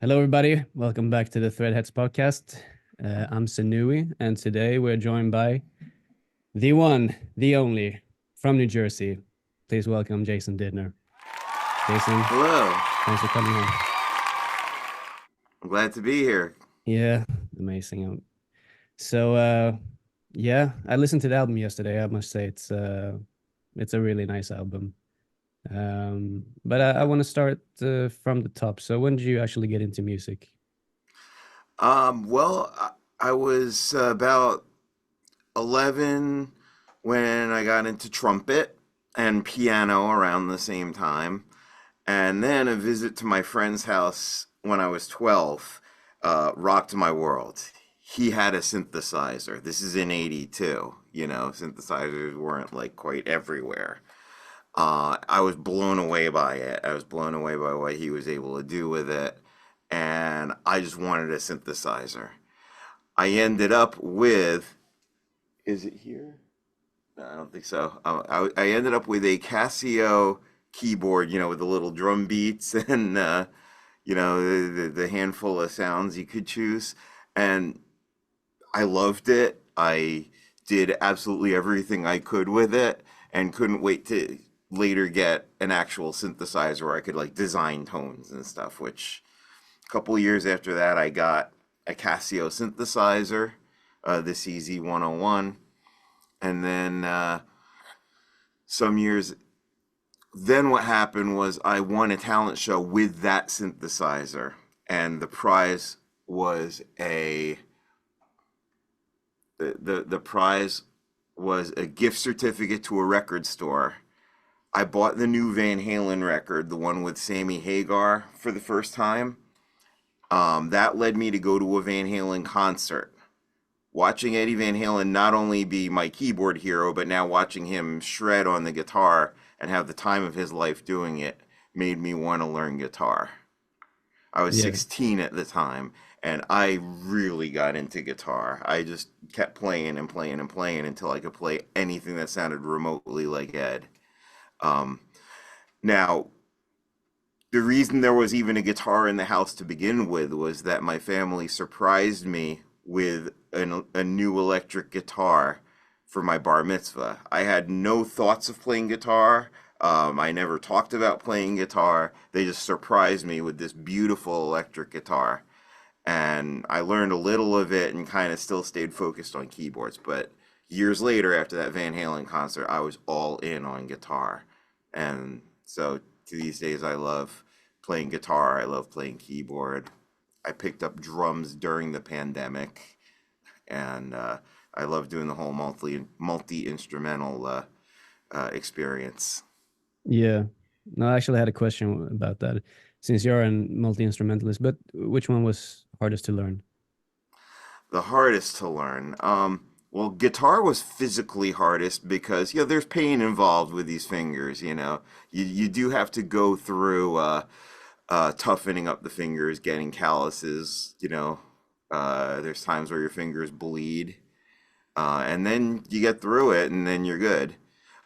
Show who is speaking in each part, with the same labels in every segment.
Speaker 1: Hello, everybody. Welcome back to the Threadheads podcast. I'm Senui, and today we're joined by the one, the only, from New Jersey. Please welcome Jason Didner. Jason,
Speaker 2: Hello.
Speaker 1: thanks for coming on.
Speaker 2: I'm glad to be here.
Speaker 1: Yeah, amazing. So, yeah, I listened to the album yesterday. I must say it's a really nice album. But I want to start from the top. So, when did you actually get into music?
Speaker 2: I was about 11 when I got into trumpet and piano around the same time. And then a visit to my friend's house when I was 12 rocked my world. He had a synthesizer. This is in 82. Synthesizers weren't like quite everywhere. I was blown away by it. I was blown away by what he was able to do with it. And I just wanted a synthesizer. I ended up with, is it here? No, I don't think so. I ended up with a Casio keyboard, with the little drum beats and, the handful of sounds you could choose. And I loved it. I did absolutely everything I could with it and couldn't wait to later get an actual synthesizer where I could like design tones and stuff, which a couple of years after that I got a Casio synthesizer, the CZ101, and then some years then what happened was I won a talent show with that synthesizer, and the prize was the prize was a gift certificate to a record store. I bought the new Van Halen record, the one with Sammy Hagar, for the first time. That led me to go to a Van Halen concert. Watching Eddie Van Halen not only be my keyboard hero, but now watching him shred on the guitar and have the time of his life doing it made me want to learn guitar. I was
Speaker 1: Yeah.
Speaker 2: 16 at the time, and I really got into guitar. I just kept playing and playing and playing until I could play anything that sounded remotely like Ed. Um, Now, the reason there was even a guitar in the house to begin with was that my family surprised me with a new electric guitar for my bar mitzvah. I had no thoughts of playing guitar. I never talked about playing guitar. They just surprised me with this beautiful electric guitar. And I learned a little of it and kind of still stayed focused on keyboards. But years later, after that Van Halen concert, I was all in on guitar. And so to these days, I love playing guitar. I love playing keyboard. I picked up drums during the pandemic, and I love doing the whole multi instrumental experience.
Speaker 1: Yeah. No, I actually had a question about that since you're a multi-instrumentalist, but which one was hardest to learn?
Speaker 2: The hardest to learn. Well, guitar was physically hardest because there's pain involved with these fingers. You do have to go through toughening up the fingers, getting calluses. There's times where your fingers bleed, and then you get through it, and then you're good.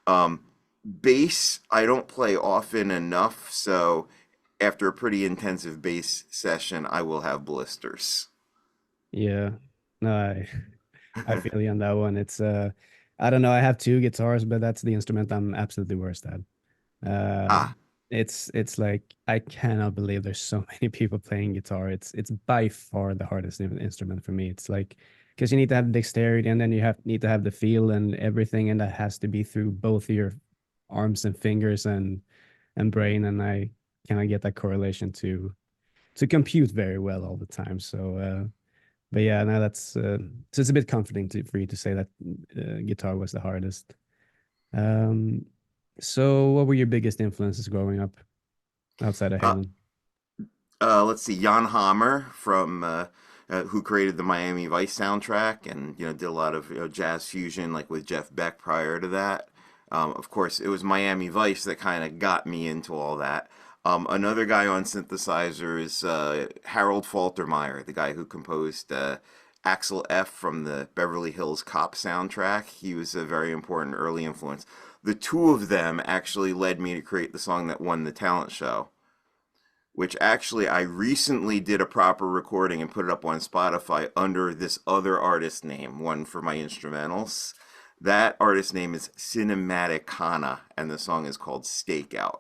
Speaker 2: Um, Bass, I don't play often enough, so after a pretty intensive bass session, I will have blisters.
Speaker 1: Yeah. No, I feel you on that one. I don't know, I have two guitars, but that's the instrument I'm absolutely worst at.
Speaker 2: Ah,
Speaker 1: It's like I cannot believe there's so many people playing guitar. It's by far the hardest instrument for me. It's like because you need to have dexterity and then you have need to have the feel and everything, and that has to be through both of your arms and fingers and brain, and I cannot get that correlation to compute very well all the time. But yeah, no, that's so it's a bit comforting for you to say that guitar was the hardest. Um, so what were your biggest influences growing up outside of
Speaker 2: uh,
Speaker 1: Halen?
Speaker 2: let's see, Jan Hammer from who created the Miami Vice soundtrack, and did a lot of jazz fusion like with Jeff Beck prior to that. Of course, it was Miami Vice that kind of got me into all that. Another guy on synthesizer is Harold Faltermeyer, the guy who composed Axel F from the Beverly Hills Cop soundtrack. He was a very important early influence. The two of them actually led me to create the song that won the talent show. which actually I recently did a proper recording and put it up on Spotify under this other artist name, one for my instrumentals. That artist name is Cinematicana, and the song is called Stakeout.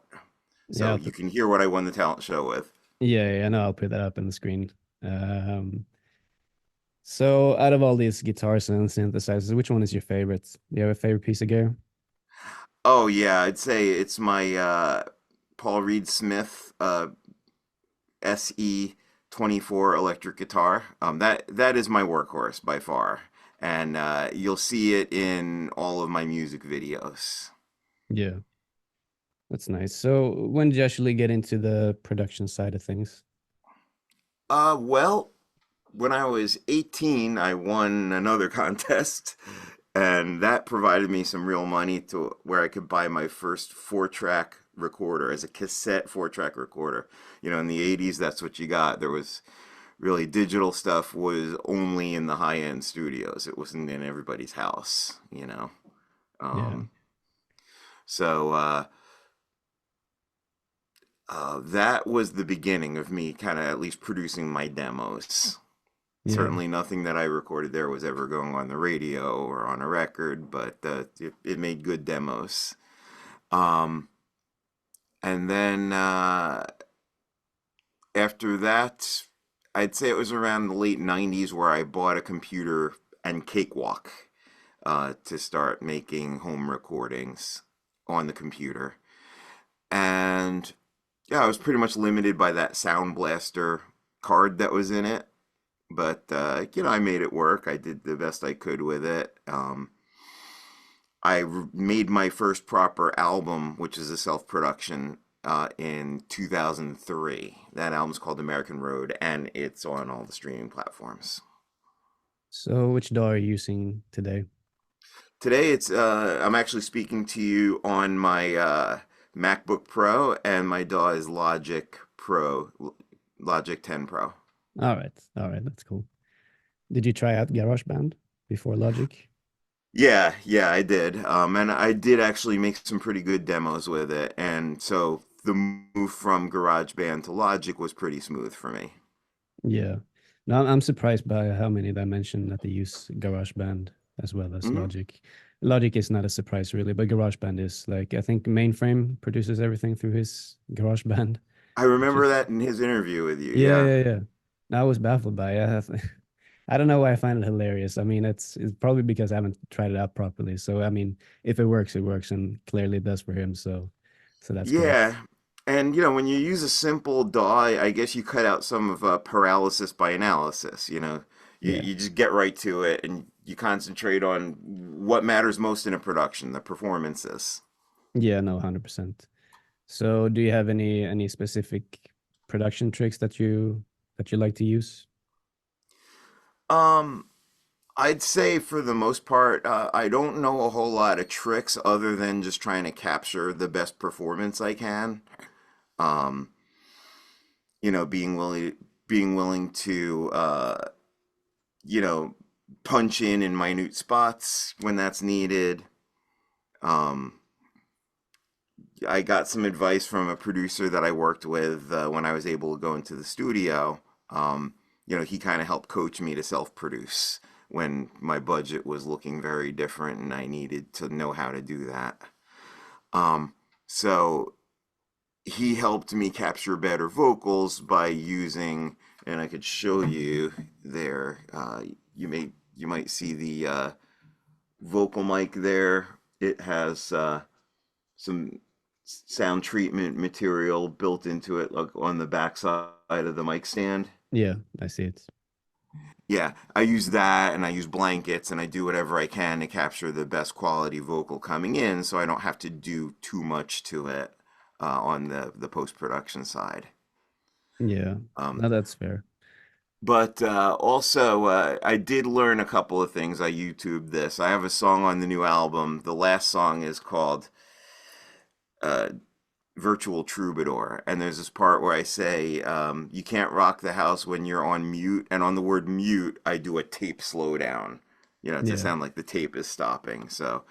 Speaker 1: Yeah,
Speaker 2: So you can hear what I won the talent show with.
Speaker 1: yeah, I know. I'll put that up on the screen. Um, so out of all these guitars and synthesizers, which one is your favorite? Do you have a favorite piece of gear?
Speaker 2: Oh yeah, I'd say it's my Paul Reed Smith SE 24 electric guitar. That is my workhorse by far, and you'll see it in all of my music videos.
Speaker 1: Yeah, that's nice. So when did you actually get into the production side of things?
Speaker 2: Well, when I was 18, I won another contest, and that provided me some real money to where I could buy my first four-track recorder as a cassette four-track recorder. You know, in the 80s, that's what you got. There was really digital stuff was only in the high-end studios. It wasn't in everybody's house, you know.
Speaker 1: Yeah,
Speaker 2: Um, so that was the beginning of me kind of at least producing my demos.
Speaker 1: yeah,
Speaker 2: Certainly nothing that I recorded there was ever going on the radio or on a record, but it made good demos. Um, and then after that, I'd say it was around the late 90s where I bought a computer and Cakewalk to start making home recordings on the computer. And yeah, I was pretty much limited by that Sound Blaster card that was in it. But I made it work. I did the best I could with it. Made my first proper album, which is a self-production, in 2003. That album's called American Road, and it's on all the streaming platforms.
Speaker 1: so which DAW are you using today?
Speaker 2: Today, it's I'm actually speaking to you on my MacBook Pro, and my DAW is Logic 10 Pro.
Speaker 1: All right, that's cool. Did you try out GarageBand before Logic?
Speaker 2: Yeah, I did. And I did actually make some pretty good demos with it. And so the move from GarageBand to Logic was pretty smooth for me.
Speaker 1: Yeah. No, I'm surprised by how many that mentioned that they use GarageBand as well as
Speaker 2: Hmm.
Speaker 1: Logic. Logic is not a surprise really, but GarageBand is like I think Mainframe produces everything through his GarageBand,
Speaker 2: I
Speaker 1: which
Speaker 2: remember
Speaker 1: is
Speaker 2: that in his interview with you.
Speaker 1: yeah,
Speaker 2: Yeah.
Speaker 1: yeah, yeah. No, I was baffled by it. I don't know why I find it hilarious. I mean, it's probably because I haven't tried it out properly. So I mean, if it works, and clearly it does for him. So that's great.
Speaker 2: Yeah. And, when you use a simple DAW, I guess you cut out some of paralysis by analysis.
Speaker 1: Yeah.
Speaker 2: You just get right to it and you concentrate on what matters most in a production, the performances.
Speaker 1: Yeah, no, 100%. So do you have any specific production tricks that you like to use?
Speaker 2: Um, I'd say for the most part, I don't know a whole lot of tricks other than just trying to capture the best performance I can. Um, being willing to you know punch in minute spots when that's needed. Um, I got some advice from a producer that I worked with when I was able to go into the studio. He kind of helped coach me to self-produce when my budget was looking very different and I needed to know how to do that. So he helped me capture better vocals by using, and I could show you there. You might see the vocal mic there. It has some sound treatment material built into it, like on the back side of the mic stand.
Speaker 1: Yeah, I see it.
Speaker 2: Yeah, I use that and I use blankets and I do whatever I can to capture the best quality vocal coming in so I don't have to do too much to it on the post-production side.
Speaker 1: Yeah.
Speaker 2: Um,
Speaker 1: No, that's fair.
Speaker 2: but also, I did learn a couple of things. I YouTubed this. I have a song on the new album. The last song is called uh, Virtual Troubadour. And there's this part where I say, you can't rock the house when you're on mute. And on the word mute, I do a tape slowdown, to
Speaker 1: Yeah.
Speaker 2: sound like the tape is stopping. So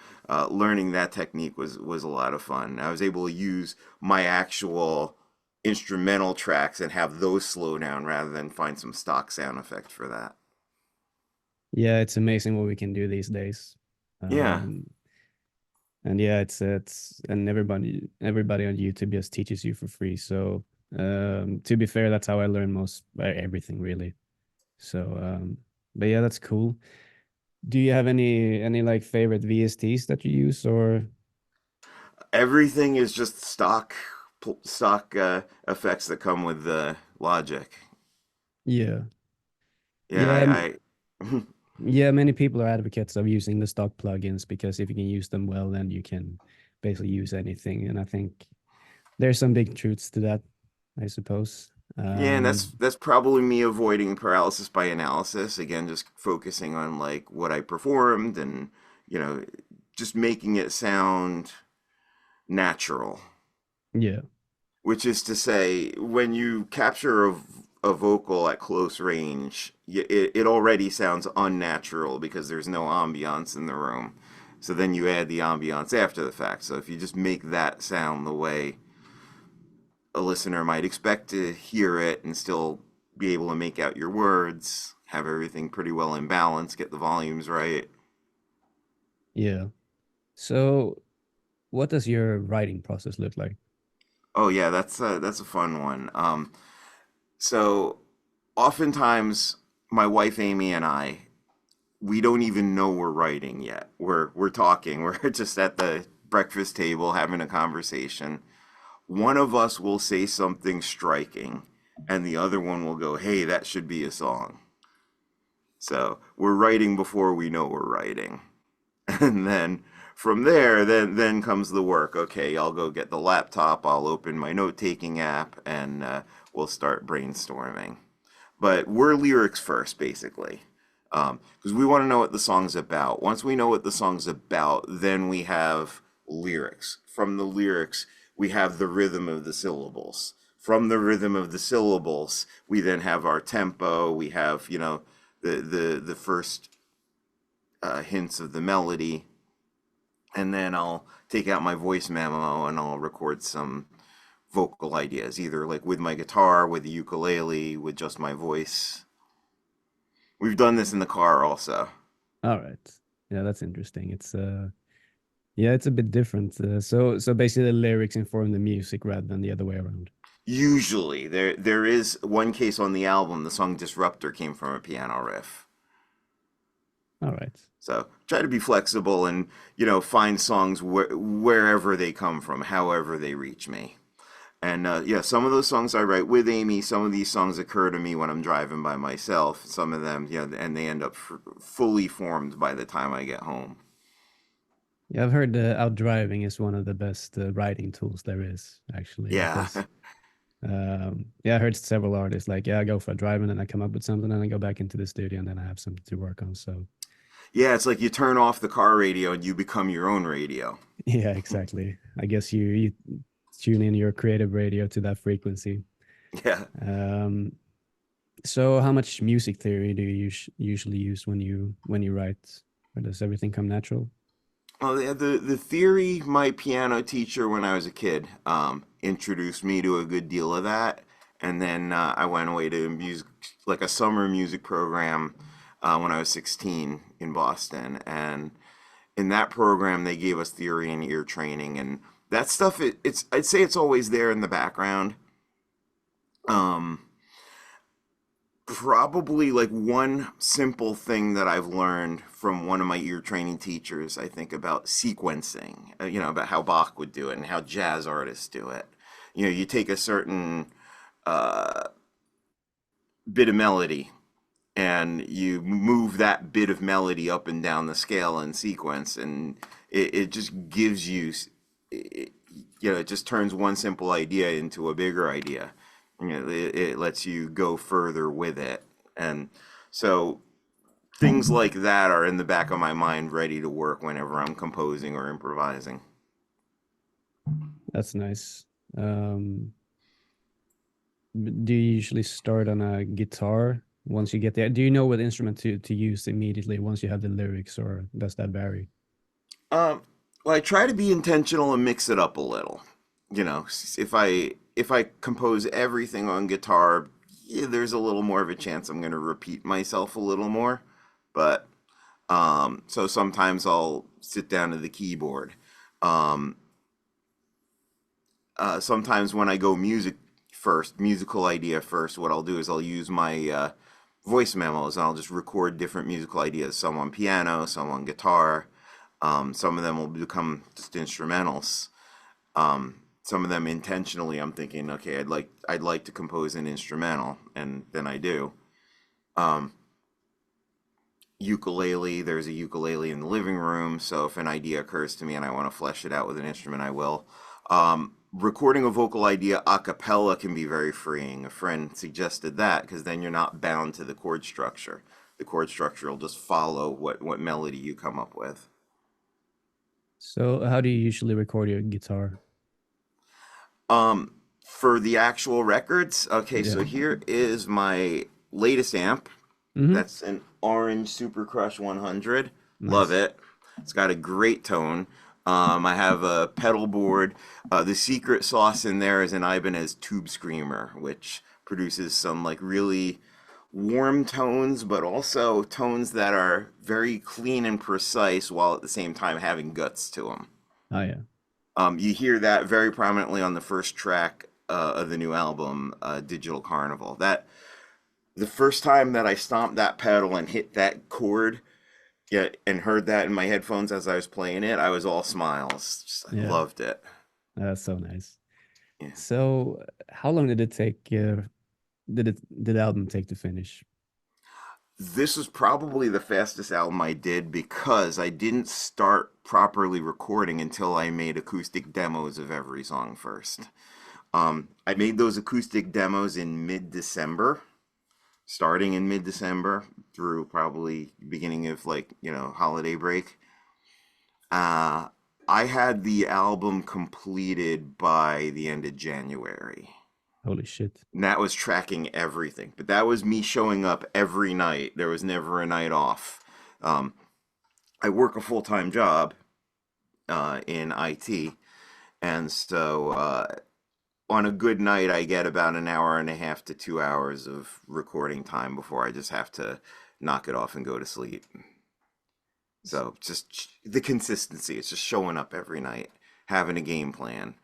Speaker 2: learning that technique was a lot of fun. I was able to use my actual instrumental tracks and have those slow down rather than find some stock sound effect for that.
Speaker 1: Yeah, it's amazing what we can do these days.
Speaker 2: Yeah.
Speaker 1: Um, and yeah, it's and everybody on YouTube just teaches you for free. So to be fair, that's how I learn most everything really. So but yeah, that's cool. Do you have any like favorite VSTs that you use or
Speaker 2: Everything is just stock effects that come with the Logic.
Speaker 1: yeah.
Speaker 2: Yeah,
Speaker 1: Yeah,
Speaker 2: I
Speaker 1: yeah, many people are advocates of using the stock plugins because if you can use them well, then you can basically use anything. And I think there's some big truths to that, I suppose.
Speaker 2: yeah, and
Speaker 1: Um,
Speaker 2: that's probably me avoiding paralysis by analysis. Again, just focusing on like what I performed and you know, just making it sound natural.
Speaker 1: yeah,
Speaker 2: Which is to say, when you capture a vocal at close range, it already sounds unnatural because there's no ambiance in the room. So then you add the ambiance after the fact. So if you just make that sound the way a listener might expect to hear it and still be able to make out your words, have everything pretty well in balance, get the volumes right.
Speaker 1: yeah. So, what does your writing process look like?
Speaker 2: Oh yeah, that's a fun one. So oftentimes my wife Amy and I, we don't even know we're writing yet. We're talking. We're just at the breakfast table having a conversation. One of us will say something striking, and the other one will go, "Hey, that should be a song." So we're writing before we know we're writing, and then from there, then comes the work. Okay, I'll go get the laptop. I'll open my note taking app, and we'll start brainstorming. But we're lyrics first, basically, because we want to know what the song's about. Once we know what the song's about, then we have lyrics. From the lyrics, we have the rhythm of the syllables. From the rhythm of the syllables, we then have our tempo. We have, the first hints of the melody, and then I'll take out my voice memo and I'll record some vocal ideas, either like with my guitar, with the ukulele, with just my voice. We've done this in the car also.
Speaker 1: All right. Yeah, that's interesting. It's yeah, it's a bit different. So basically the lyrics inform the music rather than the other way around.
Speaker 2: Usually, there is one case on the album. The song "Disruptor" came from a piano riff.
Speaker 1: All right.
Speaker 2: So try to be flexible and find songs wherever they come from, however they reach me. And yeah, some of those songs I write with Amy. Some of these songs occur to me when I'm driving by myself. Some of them, and they end up fully formed by the time I get home.
Speaker 1: Yeah, I've heard out driving is one of the best writing tools there is actually
Speaker 2: Yeah.
Speaker 1: because yeah, I heard several artists like, yeah, I go for a drive and then I come up with something and I go back into the studio and then I have something to work on. So
Speaker 2: Yeah, it's like you turn off the car radio and you become your own radio.
Speaker 1: yeah, exactly. I guess you tune in your creative radio to that frequency.
Speaker 2: Yeah.
Speaker 1: Um, so how much music theory do you usually use when you write? Or does everything come natural?
Speaker 2: Well, the theory my piano teacher when I was a kid introduced me to a good deal of that, and then I went away to music like a summer music program when I was 16 in Boston, and in that program they gave us theory and ear training, and that stuff it's I'd say it's always there in the background. Um, Probably like one simple thing that I've learned from one of my ear training teachers, I think about sequencing, about how Bach would do it and how jazz artists do it. You take a certain uh, bit of melody and you move that bit of melody up and down the scale in sequence, and it just gives you, it, it just turns one simple idea into a bigger idea. It lets you go further with it. And so things like that are in the back of my mind, ready to work whenever I'm composing or improvising.
Speaker 1: That's nice. Um, do you usually start on a guitar once you get there? Do you know what instrument to use immediately once you have the lyrics, or does that vary?
Speaker 2: Um, well, I try to be intentional and mix it up a little. If I if I compose everything on guitar, yeah, there's a little more of a chance I'm going to repeat myself a little more. But so sometimes I'll sit down to the keyboard. Um, Sometimes when I go musical idea first, what I'll do is I'll use my voice memos and I'll just record different musical ideas, some on piano, some on guitar. Some of them will become just instrumentals. Some of them intentionally, I'm thinking, okay, I'd like to compose an instrumental, and then I do. Um, Ukulele, there's a ukulele in the living room, so if an idea occurs to me and I want to flesh it out with an instrument, I will. Recording a vocal idea a cappella can be very freeing. A friend suggested that because then you're not bound to the chord structure. The chord structure will just follow what melody you come up with.
Speaker 1: So how do you usually record your guitar?
Speaker 2: For the actual records, okay,
Speaker 1: Yeah.
Speaker 2: so here is my latest amp.
Speaker 1: Mm-hmm.
Speaker 2: That's an orange Super Crush 100. Love
Speaker 1: Nice.
Speaker 2: it. It's got a great tone. I have a pedal board. The secret sauce in there is an Ibanez Tube Screamer, which produces some like really warm tones, but also tones that are very clean and precise while at the same time having guts to them.
Speaker 1: Oh yeah.
Speaker 2: You hear that very prominently on the first track of the new album, Digital Carnival. That the first time that I stomped that pedal and hit that chord, yeah, and heard that in my headphones as I was playing it, I was all smiles. Just, I
Speaker 1: Yeah.
Speaker 2: loved it.
Speaker 1: That's so nice.
Speaker 2: Yeah.
Speaker 1: So how long did it take did the album take to finish?
Speaker 2: This was probably the fastest album I did because I didn't start properly recording until I made acoustic demos of every song first. I made those acoustic demos in mid-December, starting in mid-December through probably beginning of holiday break. Uh, I had the album completed by the end of January.
Speaker 1: Holy shit.
Speaker 2: And that was tracking everything. But that was me showing up every night. There was never a night off. Um, I work a full-time job in IT, and so on a good night, I get about an hour and a half to 2 hours of recording time before I just have to knock it off and go to sleep. So just the consistency. It's just showing up every night, having a game plan.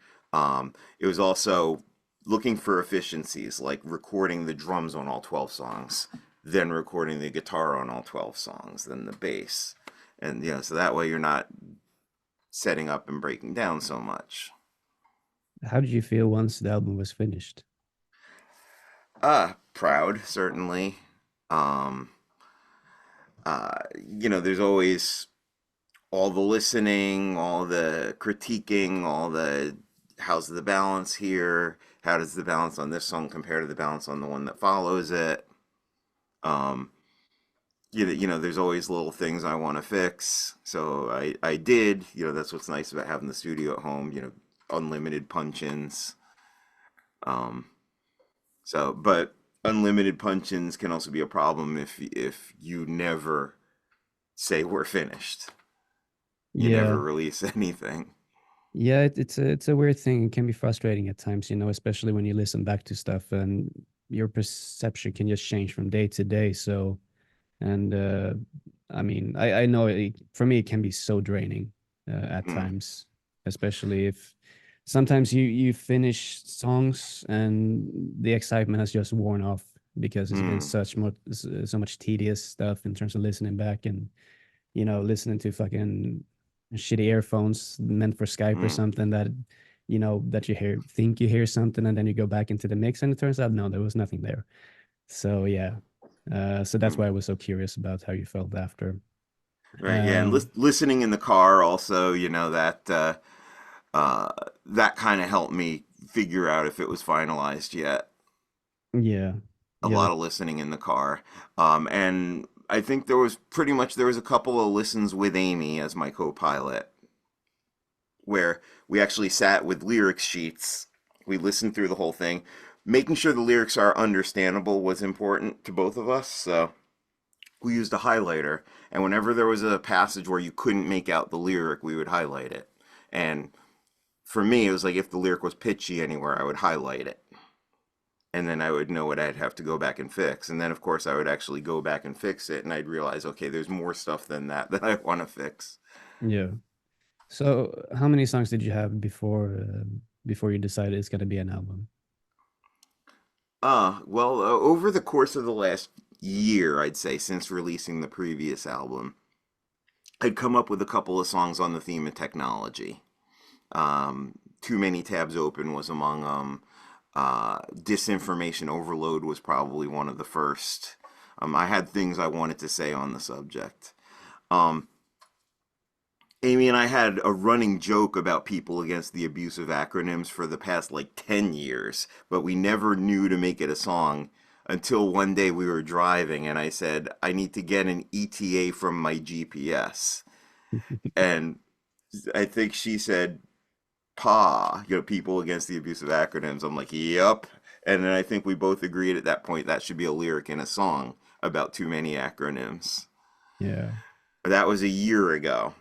Speaker 2: It was also looking for efficiencies, like recording the drums on all 12 songs, then recording the guitar on all 12 songs, then the bass. And so that way you're not setting up and breaking down so much.
Speaker 1: How did you feel once the album was finished?
Speaker 2: Proud, certainly. Um, there's always all the listening, all the critiquing, all the how's the balance here? How does the balance on this song compare to the balance on the one that follows it? Um, there's always little things I want to fix. So I did. That's what's nice about having the studio at home. Unlimited punch-ins. Um, but unlimited punch-ins can also be a problem if you never say we're finished. You never
Speaker 1: Yeah.
Speaker 2: release anything.
Speaker 1: Yeah, it's a weird thing. It can be frustrating at times, especially when you listen back to stuff and your perception can just change from day to day. So, and I mean, I know for me it can be so draining at
Speaker 2: Mm,
Speaker 1: times, especially if sometimes you finish songs and the excitement has just worn off because it's been
Speaker 2: mm,
Speaker 1: so much tedious stuff in terms of listening back and listening to fucking shitty earphones meant for Skype or
Speaker 2: mm,
Speaker 1: something that that think you hear something and then you go back into the mix and it turns out no, there was nothing there. So yeah. So that's
Speaker 2: mm.
Speaker 1: why I was so curious about how you felt after.
Speaker 2: Right, yeah, and
Speaker 1: Um,
Speaker 2: listening in the car also, uh, that kind of helped me figure out if it was finalized yet.
Speaker 1: yeah.
Speaker 2: A
Speaker 1: Yeah,
Speaker 2: lot
Speaker 1: that
Speaker 2: of listening in the car, and I think there was a couple of listens with Amy as my co-pilot, where we actually sat with lyric sheets. We listened through the whole thing. Making sure the lyrics are understandable was important to both of us. So we used a highlighter, and whenever there was a passage where you couldn't make out the lyric, we would highlight it. And for me, it was like if the lyric was pitchy anywhere, I would highlight it. And then I would know what I'd have to go back and fix. And then, of course, I would actually go back and fix it. And I'd realize, okay, there's more stuff than that that I want to fix.
Speaker 1: Yeah. So, how many songs did you have before you decided it's gonna be an album?
Speaker 2: Over the course of the last year, I'd say, since releasing the previous album, I'd come up with a couple of songs on the theme of technology. Too Many Tabs Open was among them. Disinformation Overload was probably one of the first. I had things I wanted to say on the subject. Um, Amy and I had a running joke about people against the abuse of acronyms for the past like 10 years, but we never knew to make it a song until one day we were driving and I said, I need to get an ETA from my GPS. And I think she said, PA, people against the abuse of acronyms. I'm like, yep. And then I think we both agreed at that point that should be a lyric in a song about too many acronyms.
Speaker 1: Yeah.
Speaker 2: That was a year ago.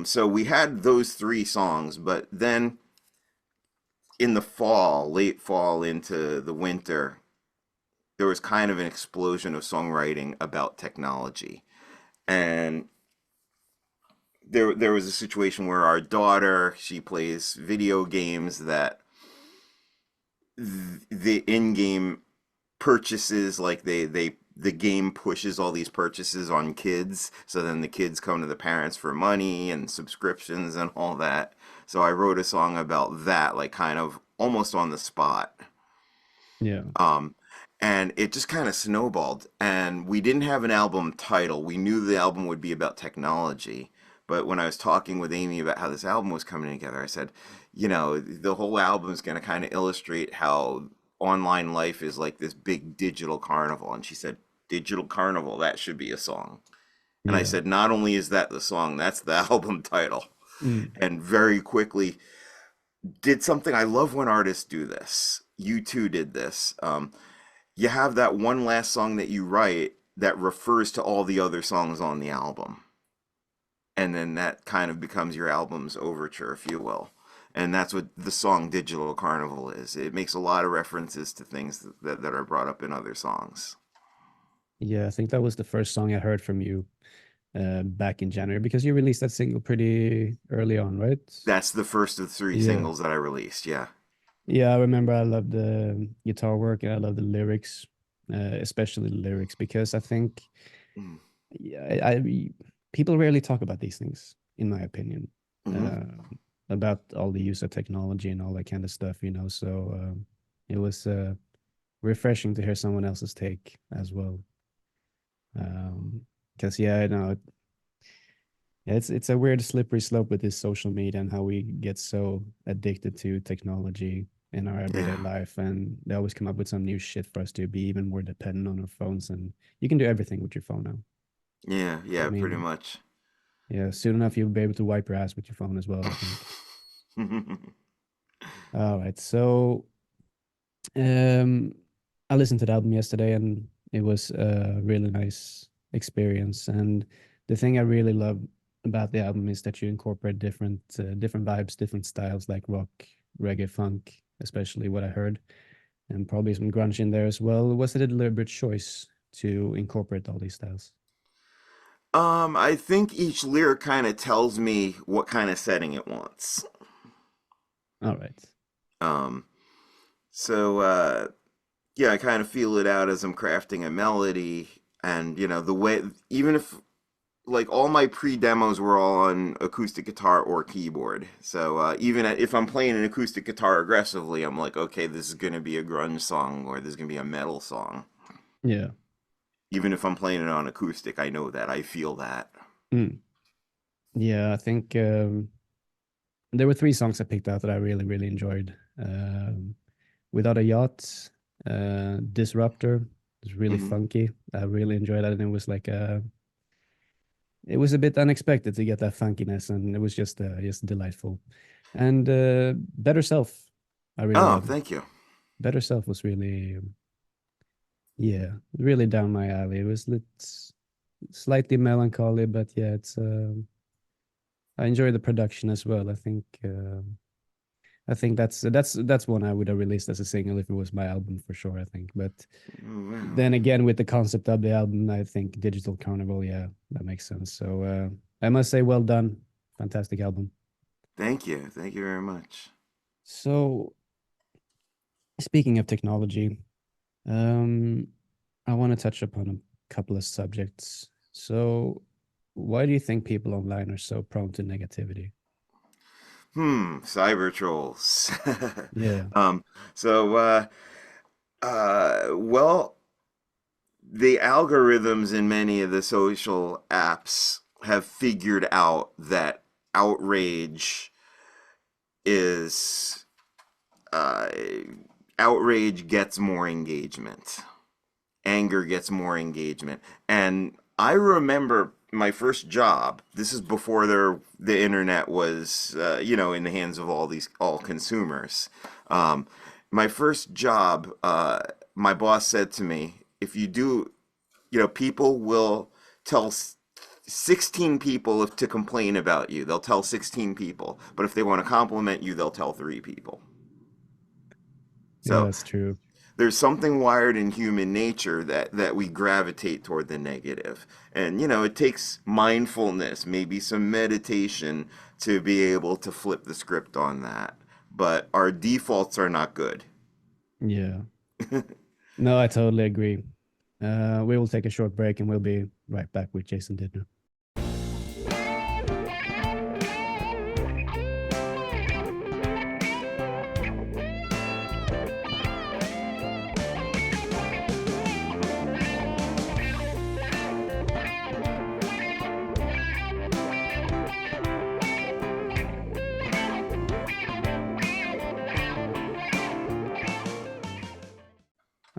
Speaker 2: So we had those three songs, but then in the fall, late fall into the winter, there was kind of an explosion of songwriting about technology. And there was a situation where our daughter, she plays video games that the in-game purchases, like the game pushes all these purchases on kids, so then the kids come to the parents for money and subscriptions and all that. So I wrote a song about that, like kind of almost on the spot.
Speaker 1: Yeah.
Speaker 2: um and it just kind of snowballed, and we didn't have an album title. We knew the album would be about technology, but when I was talking with Amy about how this album was coming together, I said, the whole album is going to kind of illustrate how online life is like this big digital carnival. And she said, Digital Carnival, that should be a song. And I
Speaker 1: Yeah.
Speaker 2: said, not only is that the song, that's the album title.
Speaker 1: Mm.
Speaker 2: And very quickly did something. I love when artists do this. You too did this. You have that one last song that you write that refers to all the other songs on the album. And then that kind of becomes your album's overture, if you will. And that's what the song Digital Carnival is. It makes a lot of references to things that are brought up in other songs.
Speaker 1: Yeah, I think that was the first song I heard from you back in January because you released that single pretty early on, right?
Speaker 2: That's the first of three
Speaker 1: Yeah.
Speaker 2: singles that I released, yeah.
Speaker 1: Yeah, I remember I loved the guitar work and I love the lyrics, especially the lyrics, because I think
Speaker 2: Mm.
Speaker 1: yeah, people rarely talk about these things, in my opinion,
Speaker 2: Mm-hmm.
Speaker 1: uh, about all the use of technology and all that kind of stuff, So it was refreshing to hear someone else's take as well. Because yeah, I know yeah, it's a weird slippery slope with this social media and how we get so addicted to technology in our everyday
Speaker 2: Yeah.
Speaker 1: life, and they always come up with some new shit for us to be even more dependent on our phones, and you can do everything with your phone now.
Speaker 2: Yeah,
Speaker 1: I
Speaker 2: yeah, pretty
Speaker 1: mean,
Speaker 2: much.
Speaker 1: yeah, soon enough you'll be able to wipe your ass with your phone as well, I think. All right, so um, I listened to the album yesterday, and it was a really nice experience. And the thing I really love about the album is that you incorporate different vibes, different styles like rock, reggae, funk, especially what I heard, and probably some grunge in there as well. Was it a deliberate choice to incorporate all these styles?
Speaker 2: I think each lyric kind of tells me what kind of setting it wants.
Speaker 1: All right.
Speaker 2: Um, so yeah, I kind of feel it out as I'm crafting a melody, and the way, even if like all my pre-demos were all on acoustic guitar or keyboard. So even if I'm playing an acoustic guitar aggressively, I'm like, okay, this is gonna be a grunge song or this is gonna be a metal song.
Speaker 1: Yeah.
Speaker 2: Even if I'm playing it on acoustic, I know that. I feel that.
Speaker 1: Mm. Yeah, I think there were three songs I picked out that I really, really enjoyed. Without a Yacht, Disruptor was really
Speaker 2: Hmm.
Speaker 1: funky. I really enjoyed that, and it was a bit unexpected to get that funkiness, and it was just delightful. And Better Self, I really
Speaker 2: Oh,
Speaker 1: loved.
Speaker 2: thank you.
Speaker 1: Better Self was really, yeah, really down my alley. It was slightly melancholy, but yeah, it's I enjoy the production as well. I think. I think that's one I would have released as a single if it was my album for sure, I think. But
Speaker 2: Oh, wow.
Speaker 1: then again, with the concept of the album, I think Digital Carnival, yeah, that makes sense. So I must say, well done, fantastic album.
Speaker 2: Thank you. Thank you very much.
Speaker 1: So speaking of technology, um, I want to touch upon a couple of subjects. So, why do you think people online are so prone to negativity?
Speaker 2: Cyber trolls.
Speaker 1: Yeah,
Speaker 2: um, so, well, the algorithms in many of the social apps have figured out that outrage is uh, outrage gets more engagement, anger gets more engagement, and I remember my first job. This is before the internet was in the hands of all consumers. Um, my first job, my boss said to me, if you do, people will tell 16 people if to complain about you. They'll tell 16 people. But if they want to compliment you, they'll tell 3 people.
Speaker 1: yeah,
Speaker 2: So
Speaker 1: that's true.
Speaker 2: there's something wired in human nature that we gravitate toward the negative. And, it takes mindfulness, maybe some meditation to be able to flip the script on that. But our defaults are not good.
Speaker 1: Yeah, no, I totally agree. We will take a short break and we'll be right back with Jason Didner.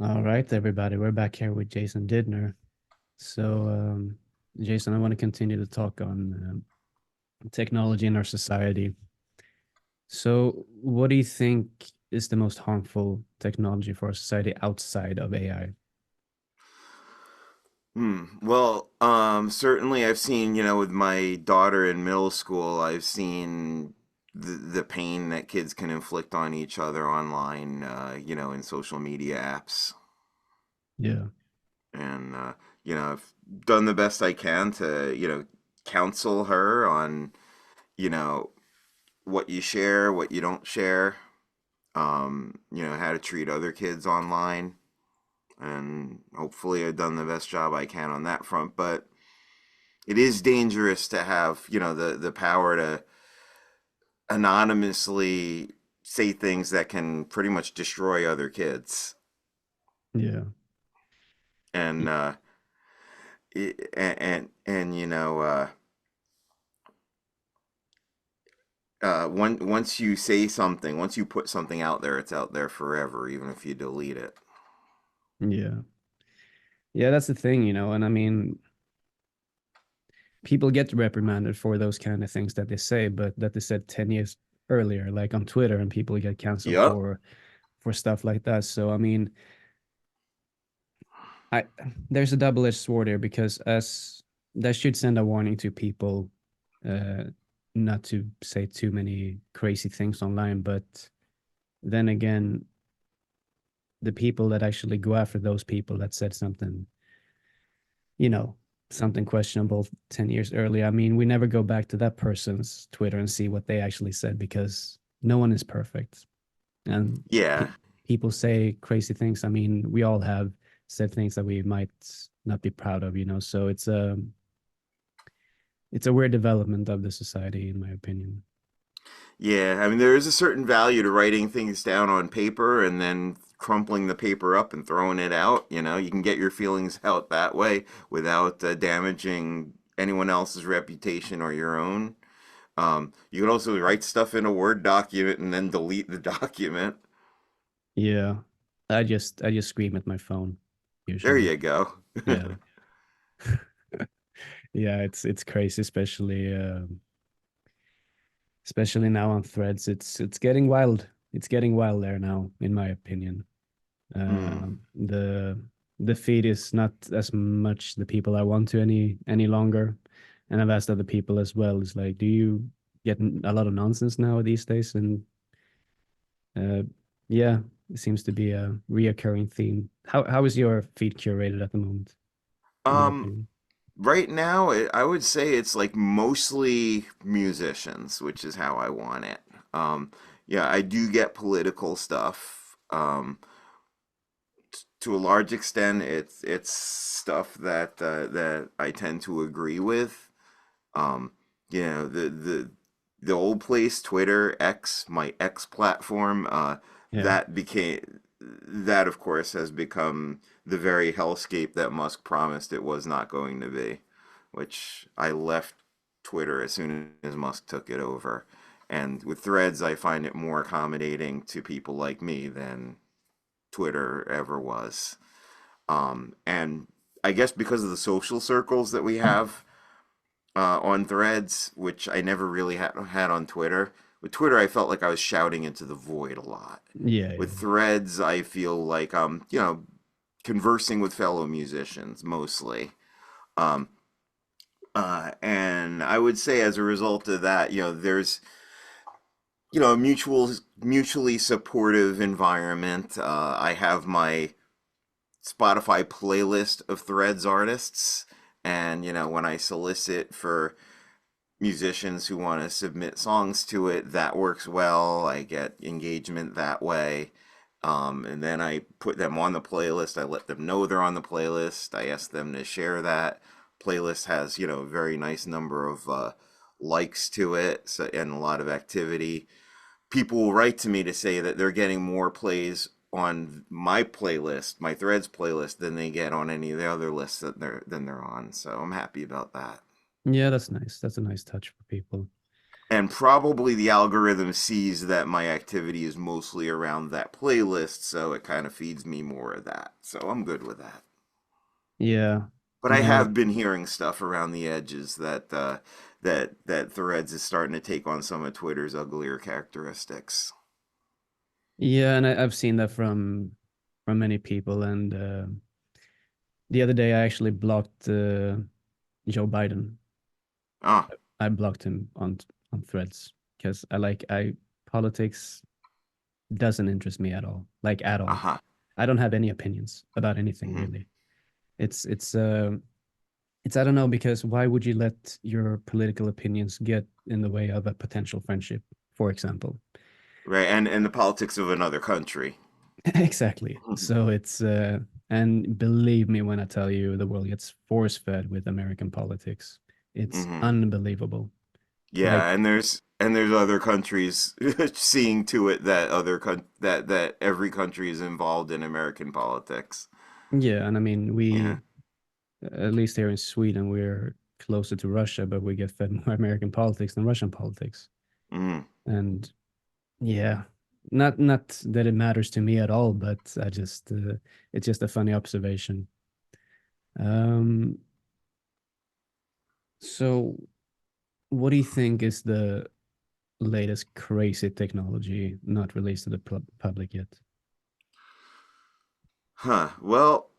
Speaker 1: All right, everybody, we're back here with Jason Didner. So, Jason, I want to continue to talk on technology in our society. So, what do you think is the most harmful technology for our society outside of AI?
Speaker 2: Well, certainly I've seen, with my daughter in middle school, I've seen the pain that kids can inflict on each other online, in social media apps.
Speaker 1: Yeah,
Speaker 2: And, I've done the best I can to, counsel her on, you know, what you share, what you don't share, how to treat other kids online. And hopefully I've done the best job I can on that front. But it is dangerous to have, the power to anonymously say things that can pretty much destroy other kids.
Speaker 1: yeah,
Speaker 2: And,
Speaker 1: y-
Speaker 2: and once you say something, once you put something out there, it's out there forever, even if you delete it.
Speaker 1: yeah, yeah. That's the thing, and I mean, people get reprimanded for those kind of things that they say, but that they said 10 years earlier, like on Twitter, and people get canceled
Speaker 2: Yep.
Speaker 1: for stuff like that. So, I mean, I there's a double-edged sword here because as that should send a warning to people uh not to say too many crazy things online, but then again, the people that actually go after those people that said something, you know something questionable 10 years earlier, I mean, we never go back to that person's Twitter and see what they actually said, because no one is perfect. And pe-
Speaker 2: Yeah.
Speaker 1: people say crazy things. I mean, we all have said things that we might not be proud of, so it's a weird development of the society, in my opinion.
Speaker 2: Yeah. I mean, there is a certain value to writing things down on paper and then crumpling the paper up and throwing it out. You can get your feelings out that way without damaging anyone else's reputation or your own. You can also write stuff in a Word document and then delete the document.
Speaker 1: Yeah, I just scream at my phone
Speaker 2: There
Speaker 1: usually.
Speaker 2: you go.
Speaker 1: Yeah. Yeah, it's crazy, especially now on Threads. It's getting wild. It's getting wild there now, in my opinion.
Speaker 2: Hmm.
Speaker 1: The feed is not as much the people I want to any longer, and I've asked other people as well. It's like, do you get a lot of nonsense now these days? And Uh, yeah, it seems to be a reoccurring theme. How is your feed curated at the moment, in your
Speaker 2: Um,
Speaker 1: opinion?
Speaker 2: right now, I would say it's like mostly musicians, which is how I want it. Um, yeah, I do get political stuff. To a large extent, it's stuff that I tend to agree with. Um, you know, the old place, Twitter, X, my X platform,
Speaker 1: Yeah,
Speaker 2: that of course has become the very hellscape that Musk promised it was not going to be, which I left Twitter as soon as Musk took it over. And with Threads, I find it more accommodating to people like me than Twitter ever was. And I guess because of the social circles that we have on Threads, which I never really had on Twitter. With Twitter, I felt like I was shouting into the void a lot.
Speaker 1: yeah,
Speaker 2: With
Speaker 1: yeah,
Speaker 2: Threads, I feel like conversing with fellow musicians mostly. Um, and I would say as a result of that, there's a mutually supportive environment. I have my Spotify playlist of Threads artists, and when I solicit for musicians who want to submit songs to it, that works well. I get engagement that way. And then I put them on the playlist. I let them know they're on the playlist. I ask them to share that. Playlist has, a very nice number of likes to it, so, and a lot of activity. People will write to me to say that they're getting more plays on my playlist, my Threads playlist, than they get on any of the other lists that they're on. So I'm happy about that.
Speaker 1: yeah. That's nice. That's a nice touch for people.
Speaker 2: And probably the algorithm sees that my activity is mostly around that playlist, so it kind of feeds me more of that. So I'm good with that.
Speaker 1: Yeah,
Speaker 2: But I
Speaker 1: no,
Speaker 2: have been hearing stuff around the edges that Threads is starting to take on some of Twitter's uglier characteristics.
Speaker 1: yeah, and I've seen that from many people. And the other day, I actually blocked Joe Biden.
Speaker 2: Ah,
Speaker 1: I blocked him on Threads because I politics doesn't interest me at all, like at all.
Speaker 2: uh-huh.
Speaker 1: I don't have any opinions about anything
Speaker 2: Hmm.
Speaker 1: really. It's it's uh it's I don't know, because why would you let your political opinions get in the way of a potential friendship, for example?
Speaker 2: Right, and the politics of another country.
Speaker 1: Exactly. So and believe me when I tell you, the world gets force fed with American politics. It's
Speaker 2: Hmm.
Speaker 1: unbelievable. Like,
Speaker 2: Yeah, and there's other countries seeing to it that that every country is involved in American politics.
Speaker 1: yeah, and I mean,
Speaker 2: Yeah.
Speaker 1: we, at least here in Sweden, we're closer to Russia, but we get fed more American politics than Russian politics.
Speaker 2: Mm.
Speaker 1: And yeah, not that it matters to me at all, but it's just a funny observation. Um, so what do you think is the latest crazy technology not released to the public yet?
Speaker 2: Huh. Well,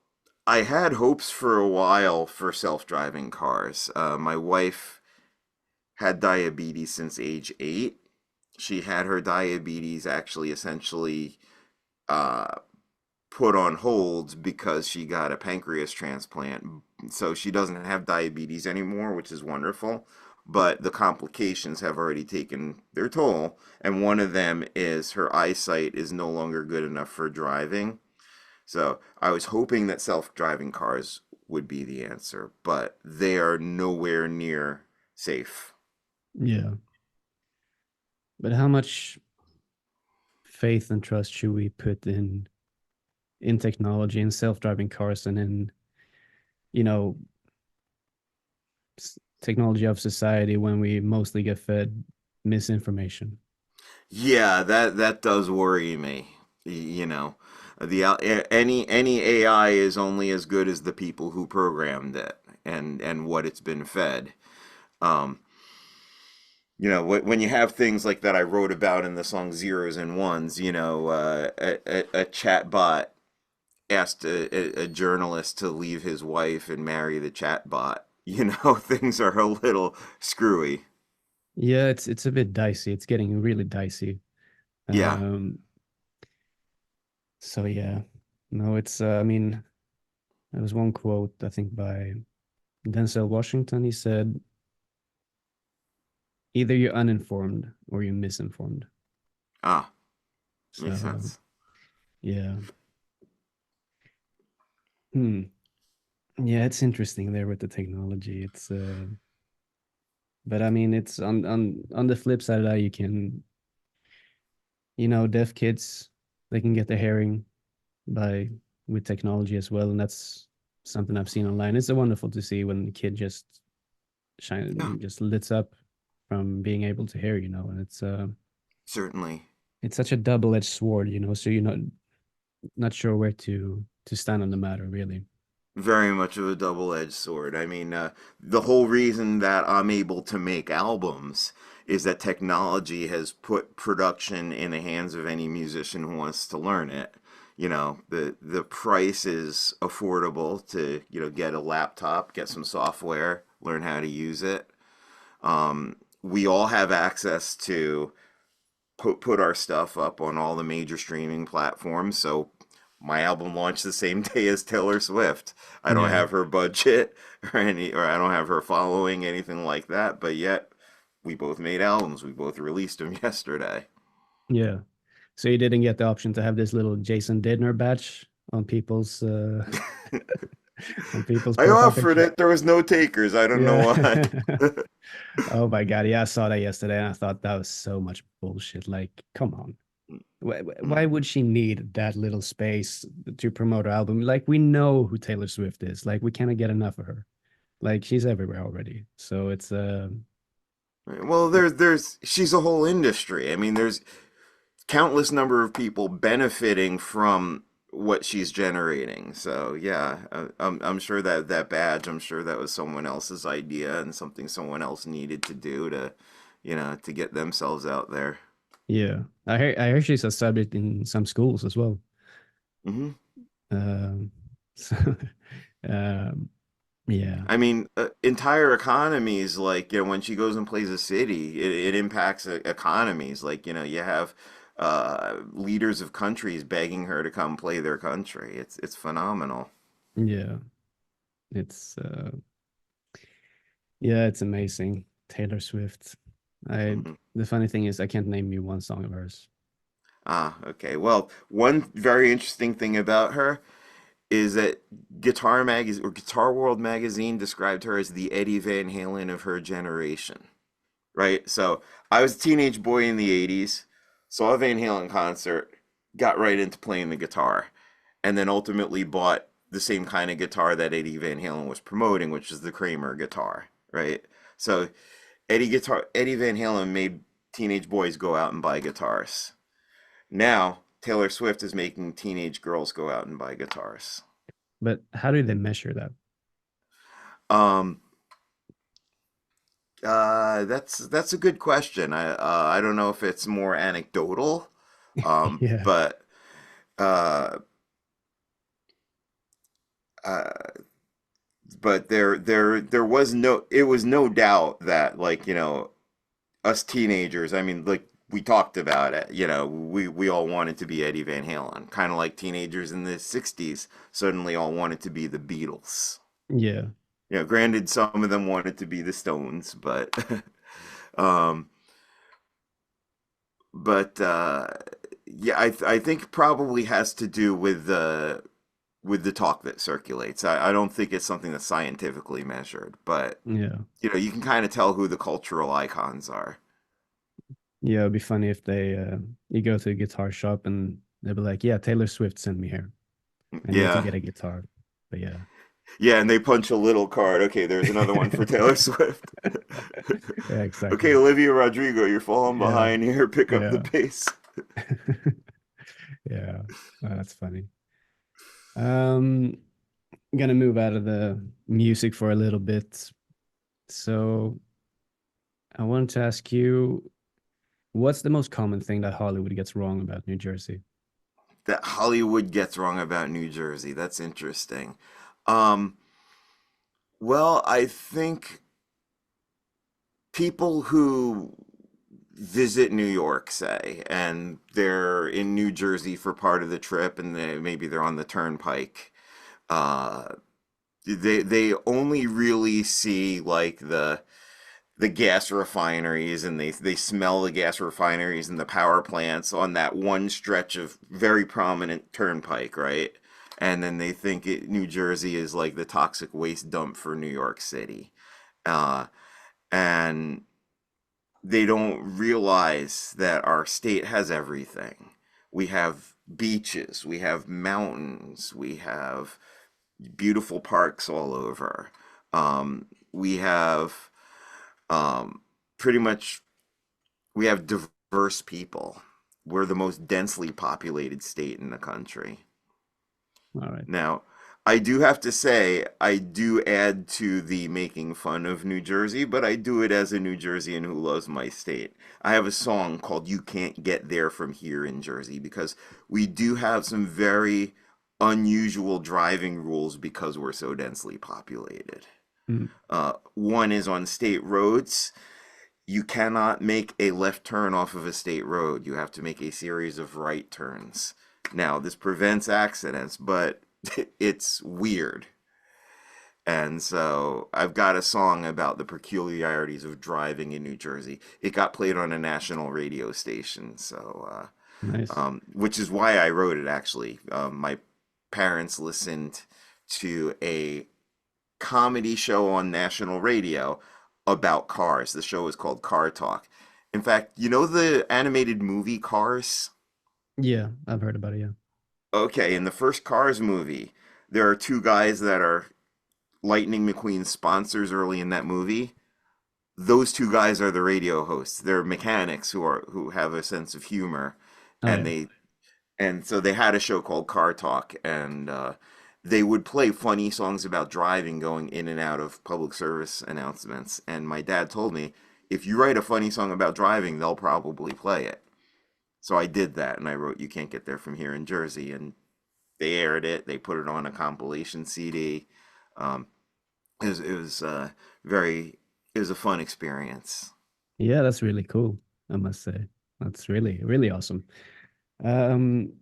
Speaker 2: I had hopes for a while for self-driving cars. My wife had diabetes since age 8. She had her diabetes actually essentially uh, put on hold because she got a pancreas transplant. So she doesn't have diabetes anymore, which is wonderful. But the complications have already taken their toll. And one of them is her eyesight is no longer good enough for driving. So I was hoping that self driving cars would be the answer, but they are nowhere near safe.
Speaker 1: Yeah, but how much faith and trust should we put in technology, in self-driving cars, and in, you know, technology of society, when we mostly get fed misinformation?
Speaker 2: Yeah, that does worry me. You know, any AI is only as good as the people who programmed it and what it's been fed. Um, when you have things like that I wrote about in the song Zeros and Ones, a chat bot asked a journalist to leave his wife and marry the chat bot. Things are a little screwy.
Speaker 1: Yeah, it's a bit dicey. It's getting really dicey.
Speaker 2: Yeah.
Speaker 1: Um, So yeah, no, it's I mean, there was one quote I think by Denzel Washington. He said, "Either you're uninformed or you're misinformed."
Speaker 2: Ah, makes
Speaker 1: So
Speaker 2: sense.
Speaker 1: yeah, hmm. Yeah, it's interesting there with the technology. It's but I mean, it's on the flip side of that, you can, deaf kids, they can get their hearing by with technology as well, and that's something I've seen online. It's wonderful to see when the kid
Speaker 2: Yeah,
Speaker 1: just lits up from being able to hear, and
Speaker 2: certainly.
Speaker 1: it's such a double-edged sword, so you're not sure where to stand on the matter, really.
Speaker 2: Very much of a double-edged sword. I mean, the whole reason that I'm able to make albums is that technology has put production in the hands of any musician who wants to learn it. The price is affordable to, get a laptop, get some software, learn how to use it. We all have access to put our stuff up on all the major streaming platforms. So my album launched the same day as Taylor Swift. I don't
Speaker 1: Yeah,
Speaker 2: have her budget or I don't have her following, anything like that, but yet we both made albums. We both released them yesterday.
Speaker 1: yeah. So you didn't get the option to have this little Jason Didner badge on people's on people's
Speaker 2: I
Speaker 1: profile
Speaker 2: offered
Speaker 1: picture.
Speaker 2: it. There was no takers. I don't know why.
Speaker 1: Yeah. Oh my God. Yeah, I saw that yesterday and I thought that was so much bullshit. Like, come on. Why
Speaker 2: Mm.
Speaker 1: would she need that little space to promote her album? Like, we know who Taylor Swift is. Like, we cannot get enough of her. Like, she's everywhere already. So it's
Speaker 2: Well, she's a whole industry. I mean, there's countless number of people benefiting from what she's generating. So yeah, I'm sure that that badge, I'm sure that was someone else's idea and something someone else needed to do to, to get themselves out there.
Speaker 1: yeah. I hear she's a subject in some schools as well.
Speaker 2: Hmm.
Speaker 1: So, um, yeah.
Speaker 2: I mean, entire economies, like, when she goes and plays a city, it impacts economies. Like, you have leaders of countries begging her to come play their country. It's phenomenal.
Speaker 1: Yeah. It's yeah, it's amazing. Taylor Swift. I
Speaker 2: Mhm.
Speaker 1: The funny thing is I can't name you one song of hers.
Speaker 2: Ah, okay. Well, one very interesting thing about her is that Guitar Magazine or Guitar World magazine described her as the Eddie Van Halen of her generation, right? So I was a teenage boy in the 80s, saw a Van Halen concert, got right into playing the guitar, and then ultimately bought the same kind of guitar that Eddie Van Halen was promoting, which is the Kramer guitar, right? So Eddie Van Halen made teenage boys go out and buy guitars. Now, Taylor Swift is making teenage girls go out and buy guitars.
Speaker 1: But how do they measure that?
Speaker 2: Um, that's a good question. I don't know if it's more anecdotal,
Speaker 1: Yeah.
Speaker 2: uh, uh, but there was no it was no doubt that, like, us teenagers. I mean, like, we talked about it. We all wanted to be Eddie Van Halen, kind of like teenagers in the '60s suddenly all wanted to be the Beatles.
Speaker 1: Yeah.
Speaker 2: Granted, some of them wanted to be the Stones, but um, but yeah, I think probably has to do with the talk that circulates. I don't think it's something that's scientifically measured, but
Speaker 1: Yeah.
Speaker 2: you can kind of tell who the cultural icons are.
Speaker 1: Yeah, it'd be funny if they you go to a guitar shop and they'll be like, "Yeah, Taylor Swift sent me here. I need to
Speaker 2: Yeah,
Speaker 1: get a guitar." But yeah.
Speaker 2: yeah, and they punch a little card. Okay, there's another one for Taylor Swift.
Speaker 1: Yeah,
Speaker 2: Okay,
Speaker 1: exactly.
Speaker 2: Olivia Rodrigo, you're falling
Speaker 1: Yeah.
Speaker 2: behind here. Pick up the
Speaker 1: Yeah.
Speaker 2: pace.
Speaker 1: Yeah. That's funny. Um, I'm gonna move out of the music for a little bit. So I wanted to ask you, what's the most common thing that Hollywood gets wrong about New Jersey?
Speaker 2: That Hollywood gets wrong about New Jersey. That's interesting. Um, well, I think people who visit New York, say, and they're in New Jersey for part of the trip, and maybe they're on the turnpike. Uh, they only really see like the gas refineries, and they smell the gas refineries and the power plants on that one stretch of very prominent turnpike, right? And then they think New Jersey is like the toxic waste dump for New York City. Uh, and they don't realize that our state has everything. We have beaches, we have mountains, we have beautiful parks all over. We have pretty much we have diverse people. We're the most densely populated state in the country.
Speaker 1: All right.
Speaker 2: Now, I do have to say, I do add to the making fun of New Jersey, but I do it as a New Jerseyan who loves my state. I have a song called You Can't Get There From Here in Jersey because we do have some very unusual driving rules because we're so densely populated.
Speaker 1: Mm.
Speaker 2: One is on state roads. You cannot make a left turn off of a state road. You have to make a series of right turns. Now, this prevents accidents, but it's weird. And so I've got a song about the peculiarities of driving in New Jersey. It got played on a national radio station, so
Speaker 1: Nice.
Speaker 2: which is why I wrote it actually. My parents listened to a comedy show on national radio about cars. The show is called Car Talk. In fact, you know the animated movie Cars?
Speaker 1: Yeah, I've heard about it. Yeah.
Speaker 2: Okay, in the first Cars movie, there are two guys that are Lightning McQueen's sponsors early in that movie. Those two guys are the radio hosts. They're mechanics who have a sense of humor,
Speaker 1: Oh
Speaker 2: and
Speaker 1: yeah.
Speaker 2: so they had a show called Car Talk, and they would play funny songs about driving going in and out of public service announcements. And my dad told me, if you write a funny song about driving, they'll probably play it. So I did that, and I wrote "You Can't Get There From Here in Jersey," and they aired it. They put it on a compilation CD. Um, it was very it was a fun experience.
Speaker 1: Yeah, that's really cool, I must say. That's really, really awesome. Um,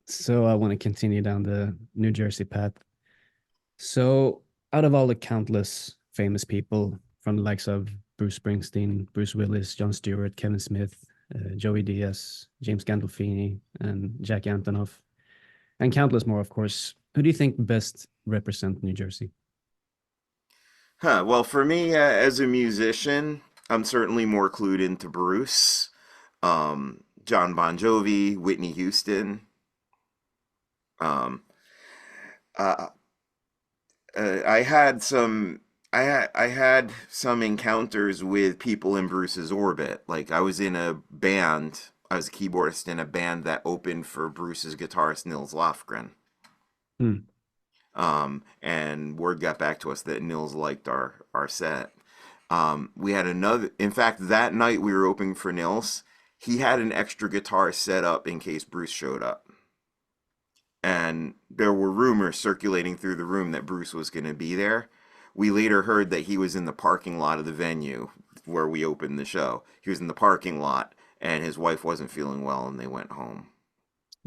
Speaker 1: so I want to continue down the New Jersey path. So, out of all the countless famous people from the likes of Bruce Springsteen, Bruce Willis, Jon Stewart, Kevin Smith, Joey Diaz, James Gandolfini, and Jack Antonoff, and countless more, of course, who do you think best represent New Jersey?
Speaker 2: Huh. Well, for me, as a musician, I'm certainly more clued into Bruce, John Bon Jovi, Whitney Houston. Um, uh, I had some encounters with people in Bruce's orbit. Like I was in a band. I was a keyboardist in a band that opened for Bruce's guitarist Nils Lofgren.
Speaker 1: Hmm.
Speaker 2: And word got back to us that Nils liked our set. We had another. In fact, that night we were opening for Nils. He had an extra guitar set up in case Bruce showed up. And there were rumors circulating through the room that Bruce was going to be there. We later heard that he was in the parking lot of the venue where we opened the show. He was in the parking lot, and his wife wasn't feeling well, and they went home.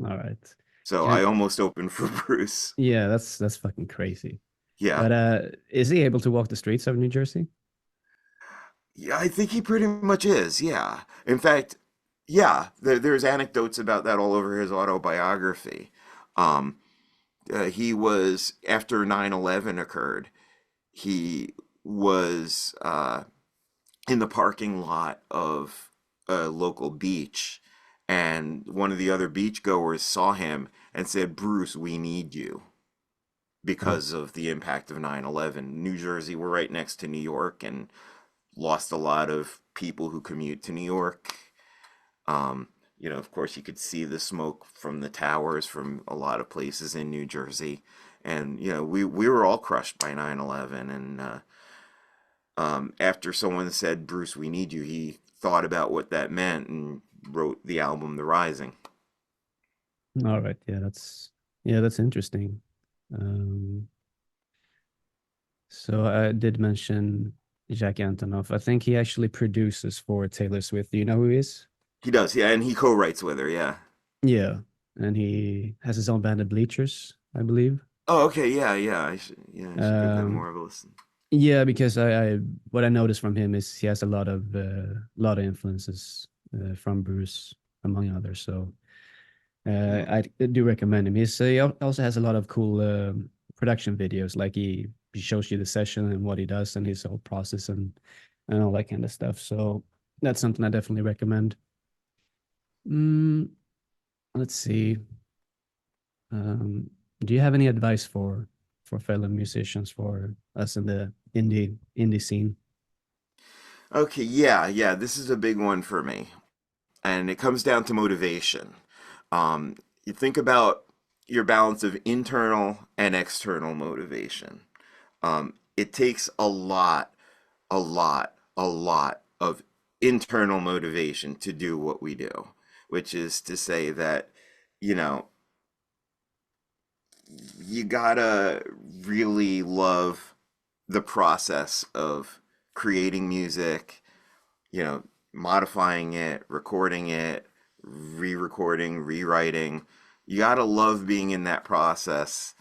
Speaker 1: All right.
Speaker 2: So I
Speaker 1: Can
Speaker 2: almost opened for Bruce.
Speaker 1: Yeah, that's fucking crazy.
Speaker 2: Yeah.
Speaker 1: But is he able to walk the streets of New Jersey?
Speaker 2: Yeah, I think he pretty much is. Yeah. In fact, yeah, there's anecdotes about that all over his autobiography. Um, he was, after 9/11 occurred, he was in the parking lot of a local beach, and one of the other beachgoers saw him and said, "Bruce, we need you,"
Speaker 1: Oh,
Speaker 2: because of the impact of 9/11. New Jersey, we're right next to New York, and lost a lot of people who commute to New York. Um, of course, you could see the smoke from the towers from a lot of places in New Jersey. And, we were all crushed by 9/11. And after someone said, "Bruce, we need you," he thought about what that meant and wrote the album The Rising.
Speaker 1: all right. Yeah, that's interesting. Um, so I did mention Jack Antonoff. I think he actually produces for Taylor Swift. Do you know who he is?
Speaker 2: He does, yeah, and he co-writes with her, yeah.
Speaker 1: Yeah, and he has his own band, The Bleachers, I believe.
Speaker 2: Oh, okay, yeah. I should give them
Speaker 1: Um,
Speaker 2: more of a listen.
Speaker 1: yeah, because I what I noticed from him is he has a lot of influences from Bruce, among others. So
Speaker 2: Hmm.
Speaker 1: I do recommend him. He also has a lot of cool production videos. Like he shows you the session and what he does and his whole process and all that kind of stuff. So that's something I definitely recommend. Mm, let's see. Um, do you have any advice for fellow musicians for us in the indie scene?
Speaker 2: Okay, yeah, this is a big one for me. And it comes down to motivation. You think about your balance of internal and external motivation. It takes a lot of internal motivation to do what we do, which is to say that, you know, you gotta really love the process of creating music, modifying it, recording it, re-recording, rewriting. You gotta love being in that process,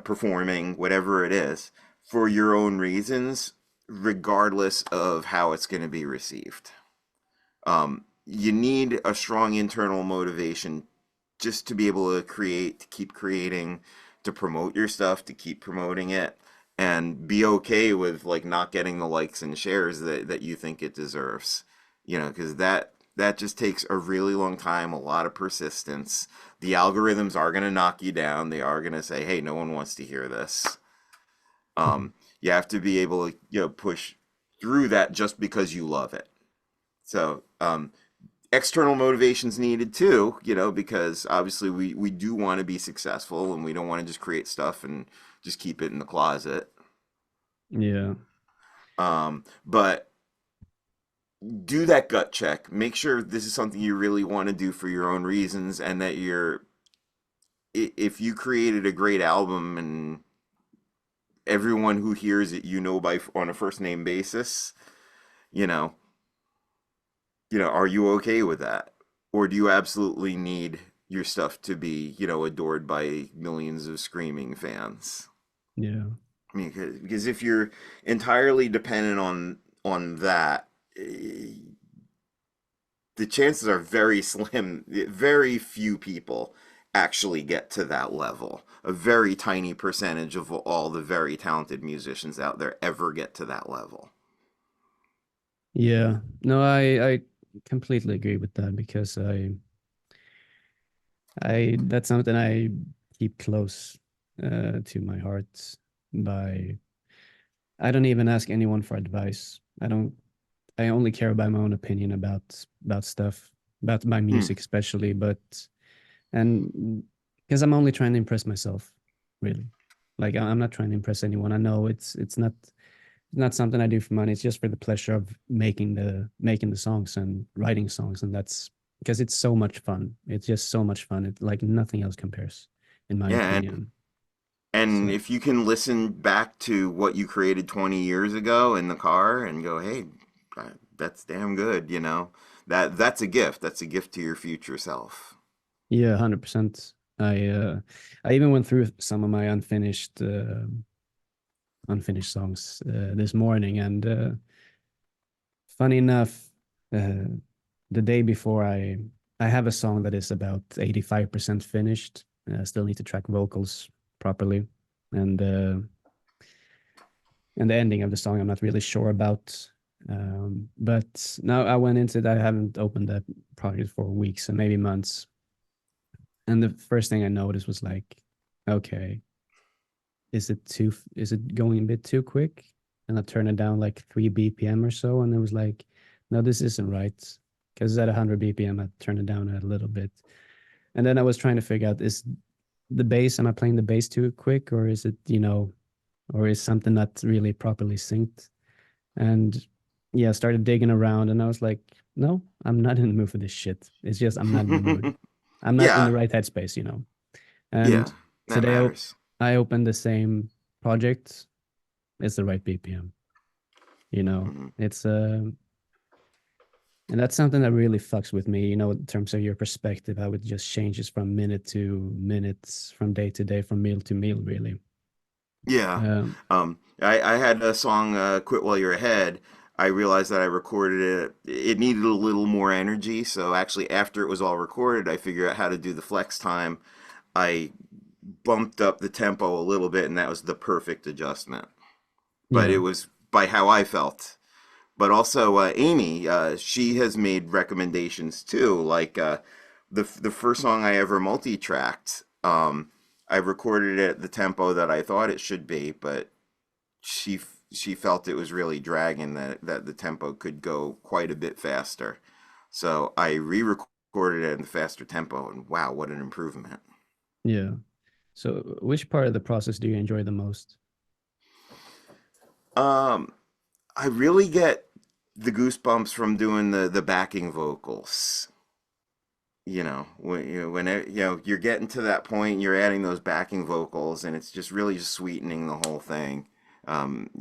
Speaker 2: performing whatever it is for your own reasons, regardless of how it's going to be received. You need a strong internal motivation just to be able to create, to keep creating, to promote your stuff, to keep promoting it, and be okay with like not getting the likes and shares that you think it deserves. Because that just takes a really long time, a lot of persistence. The algorithms are going to knock you down. They are going to say, "Hey, no one wants to hear this." You have to be able to push through that just because you love it. So external motivations needed too, because obviously we do want to be successful and we don't want to just create stuff and just keep it in the closet.
Speaker 1: Yeah,
Speaker 2: But do that gut check. Make sure this is something you really want to do for your own reasons, and that if you created a great album and everyone who hears it, by on a first name basis, you know, are you okay with that? Or do you absolutely need your stuff to be, adored by millions of screaming fans?
Speaker 1: yeah,
Speaker 2: I mean, because if you're entirely dependent on that, the chances are very slim. Very few people actually get to that level. A very tiny percentage of all the very talented musicians out there ever get to that level.
Speaker 1: yeah. No, I completely agree with that because I that's something I keep close to my heart by I don't even ask anyone for advice. I only care about my own opinion about stuff, about my
Speaker 2: Hmm.
Speaker 1: music especially, but and because I'm only trying to impress myself, really. Like I'm not trying to impress anyone. I know it's not something I do for money. It's just for the pleasure of making the songs and writing songs, and that's because it's so much fun. It's just so much fun. It like nothing else compares, in my
Speaker 2: Yeah,
Speaker 1: opinion.
Speaker 2: and
Speaker 1: So
Speaker 2: if you can listen back to what you created 20 years ago in the car and go, "Hey, that's damn good," that's a gift. That's a gift to your future self.
Speaker 1: yeah, 100%. I even went through some of my unfinished songs this morning, and funny enough, uh, the day before I have a song that is about 85% finished. I still need to track vocals properly, and uh, and the ending of the song I'm not really sure about. But now I went into it. I haven't opened that project for weeks and maybe months, and the first thing I noticed was like, okay, is it going a bit too quick? And I turned it down like 3 BPM or so, and it was like, no, this isn't right. Because at 100 BPM, I turned it down a little bit. And then I was trying to figure out, is the bass, am I playing the bass too quick, or is it, or is something not really properly synced? And yeah, I started digging around, and I was like, no, I'm not in the mood for this shit. It's just I'm not in the mood. I'm not in the
Speaker 2: Yeah,
Speaker 1: right headspace.
Speaker 2: yeah,
Speaker 1: And
Speaker 2: that
Speaker 1: today
Speaker 2: matters.
Speaker 1: I opened the same project. It's the right BPM. You know,
Speaker 2: Mhm.
Speaker 1: it's and that's something that really fucks with me, in terms of your perspective, how it just changes from minute to minutes, from day to day, from meal to meal, really.
Speaker 2: Yeah.
Speaker 1: Um,
Speaker 2: I had a song, Quit While You're Ahead. I realized that I recorded it. It needed a little more energy. So actually, after it was all recorded, I figured out how to do the flex time. I bumped up the tempo a little bit, and that was the perfect adjustment. But
Speaker 1: yeah,
Speaker 2: it was by how I felt. But also, Amy, she has made recommendations too. Like the first song I ever multi-tracked, I recorded it at the tempo that I thought it should be, but she felt it was really dragging, that the tempo could go quite a bit faster. So I re-recorded it in the faster tempo, and wow, what an improvement!
Speaker 1: yeah. So, which part of the process do you enjoy the most?
Speaker 2: Um, I really get the goosebumps from doing the backing vocals. You're getting to that point, you're adding those backing vocals, and it's just really just sweetening the whole thing.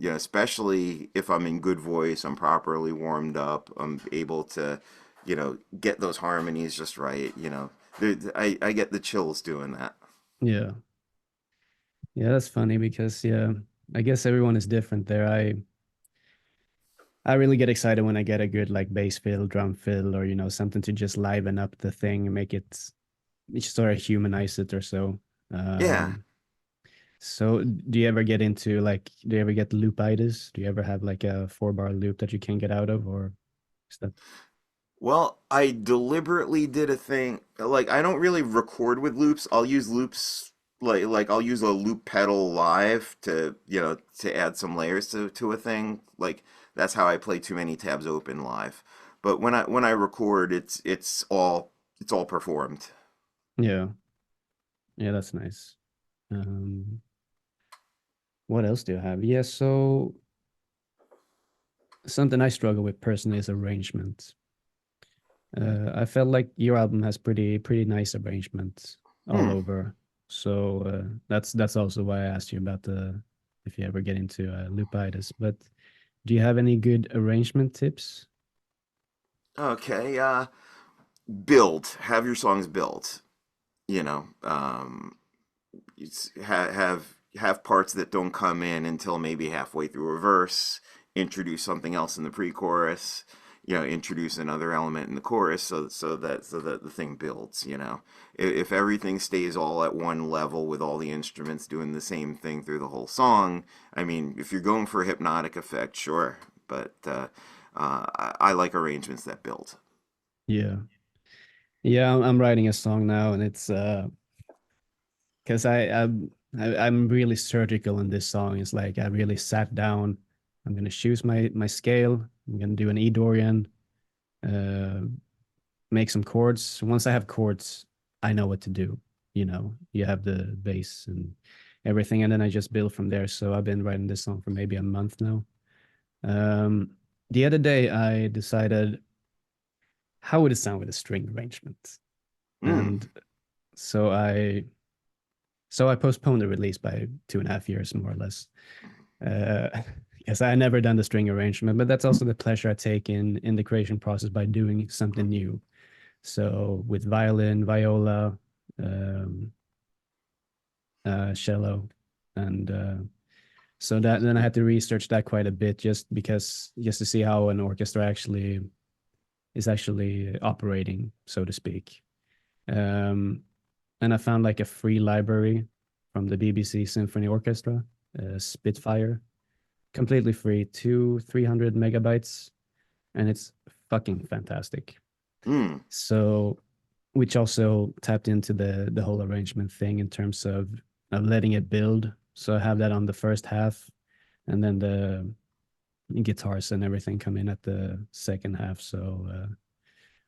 Speaker 2: Especially if I'm in good voice, I'm properly warmed up, I'm able to, get those harmonies just right. I get the chills doing that.
Speaker 1: Yeah, yeah, that's funny because yeah, I guess everyone is different there. I really get excited when I get a good like bass fill, drum fill, or something to just liven up the thing and make it just sort of humanize it or so.
Speaker 2: Yeah.
Speaker 1: So do you ever get into like do you ever get loopitis? Do you ever have like a 4 bar loop that you can't get out of, or is that
Speaker 2: Well, I deliberately did a thing, like I don't really record with loops. I'll use loops, like I'll use a loop pedal live to add some layers to a thing. Like that's how I play Too Many Tabs Open live. But when I record, it's all performed.
Speaker 1: yeah. Yeah, that's nice. Um what else do you have? Yeah, so something I struggle with personally is arrangement. I felt like your album has pretty nice arrangements all
Speaker 2: Hmm.
Speaker 1: over. So that's also why I asked you about the if you ever get into loopitis. But do you have any good arrangement tips?
Speaker 2: Okay. Have your songs built. You know. Have parts that don't come in until maybe halfway through a verse, introduce something else in the pre-chorus, introduce another element in the chorus, so that the thing builds. If everything stays all at one level with all the instruments doing the same thing through the whole song, I mean, if you're going for a hypnotic effect, sure, but I like arrangements that build.
Speaker 1: Yeah. Yeah, I'm writing a song now, and it's because I'm really surgical in this song. It's like I really sat down. I'm gonna choose my scale. I'm gonna do an E Dorian, uh, make some chords. Once I have chords, I know what to do. You have the bass and everything, and then I just build from there. So I've been writing this song for maybe a month now. Um, the other day, I decided how would it sound with a string arrangement,
Speaker 2: Mm.
Speaker 1: and so I postponed the release by 2.5 years, more or less. Uh, yes, I never done the string arrangement, but that's also the pleasure I take in the creation process by doing something new. So with violin, viola, um, cello, and so that then I had to research that quite a bit just to see how an orchestra actually is actually operating, so to speak. Um, and I found like a free library from the BBC Symphony Orchestra, Spitfire, completely free, 300 megabytes, and it's fucking fantastic.
Speaker 2: Mm.
Speaker 1: So, which also tapped into the whole arrangement thing in terms of letting it build. So I have that on the first half, and then the guitars and everything come in at the second half. So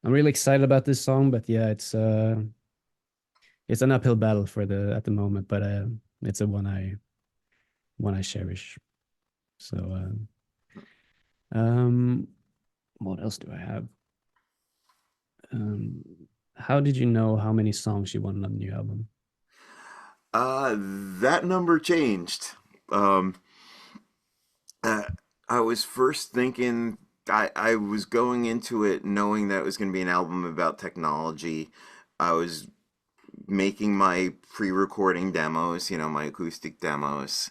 Speaker 1: I'm really excited about this song, but yeah, it's an uphill battle for the at the moment, but it's a one I cherish. So um, what else do I have? Um, how did you know how many songs you wanted on the new album?
Speaker 2: That number changed. Um, I was first thinking I was going into it knowing that it was going to be an album about technology. I was making my pre-recording demos, my acoustic demos,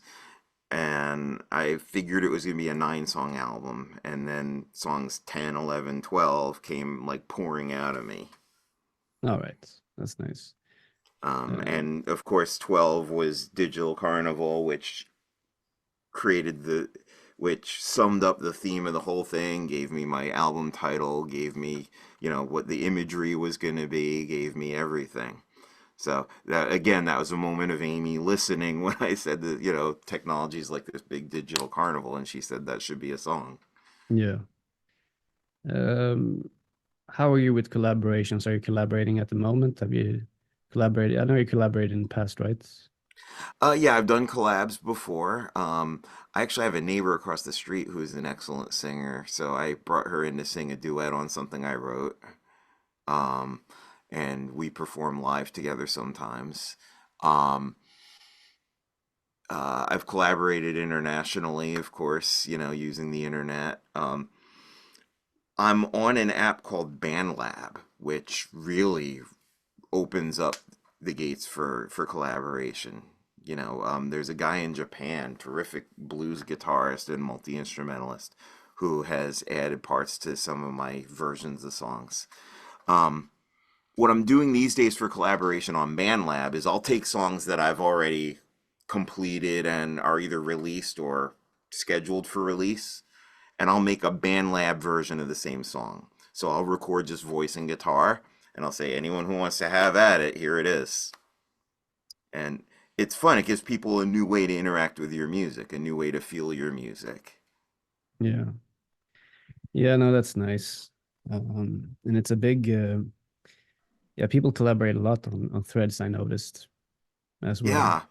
Speaker 2: and I figured it was going to be a 9 song album, and then songs 10, 11, 12 came like pouring out of me.
Speaker 1: All right, that's nice. Um,
Speaker 2: And of course 12 was Digital Carnival, created the which summed up the theme of the whole thing, gave me my album title, gave me, what the imagery was going to be, gave me everything. So that again, that was a moment of Amy listening when I said that, technology is like this big digital carnival, and she said that should be a song.
Speaker 1: yeah. Um, how are you with collaborations? Are you collaborating at the moment? Have you collaborated? I know you collaborated in the past, right?
Speaker 2: Yeah, I've done collabs before. I actually have a neighbor across the street who's an excellent singer, so I brought her in to sing a duet on something I wrote. Um, and we perform live together sometimes. Um, I've collaborated internationally, of course, using the internet. I'm on an app called BandLab, which really opens up the gates for collaboration. There's a guy in Japan, terrific blues guitarist and multi instrumentalist, who has added parts to some of my versions of songs. Um, what I'm doing these days for collaboration on BandLab is I'll take songs that I've already completed and are either released or scheduled for release, and I'll make a BandLab version of the same song. So I'll record just voice and guitar, and I'll say, anyone who wants to have at it, here it is. And it's fun. It gives people a new way to interact with your music, a new way to feel your music.
Speaker 1: Yeah. Yeah, no, that's nice. And it's a big, yeah, people collaborate a lot on threads, I noticed as well.
Speaker 2: Yeah,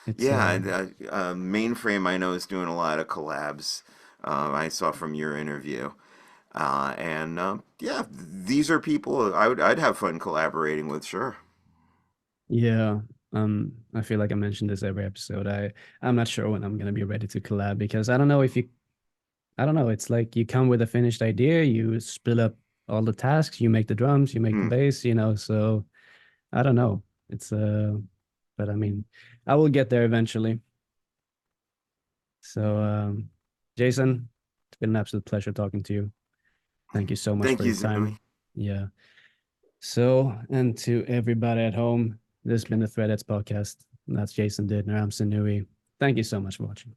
Speaker 1: It's,
Speaker 2: yeah. Mainframe, I know, is doing a lot of collabs. I saw from your interview. And yeah, these are people I'd have fun collaborating with, sure.
Speaker 1: yeah, I feel like I mentioned this every episode. I'm not sure when I'm gonna be ready to collab because I don't know if you, I don't know. It's like you come with a finished idea, you split up all the tasks, you make the drums, you make the
Speaker 2: Hmm.
Speaker 1: bass, so I don't know. It's but I mean, I will get there eventually. So, Jason, it's been an absolute pleasure talking to you. Thank you so much
Speaker 2: Thank
Speaker 1: for
Speaker 2: you,
Speaker 1: your
Speaker 2: Zooey.
Speaker 1: time. Yeah. So, and to everybody at home, this has been the Threadheads podcast. That's Jason Didner. I'm Sinui. Thank you so much for watching.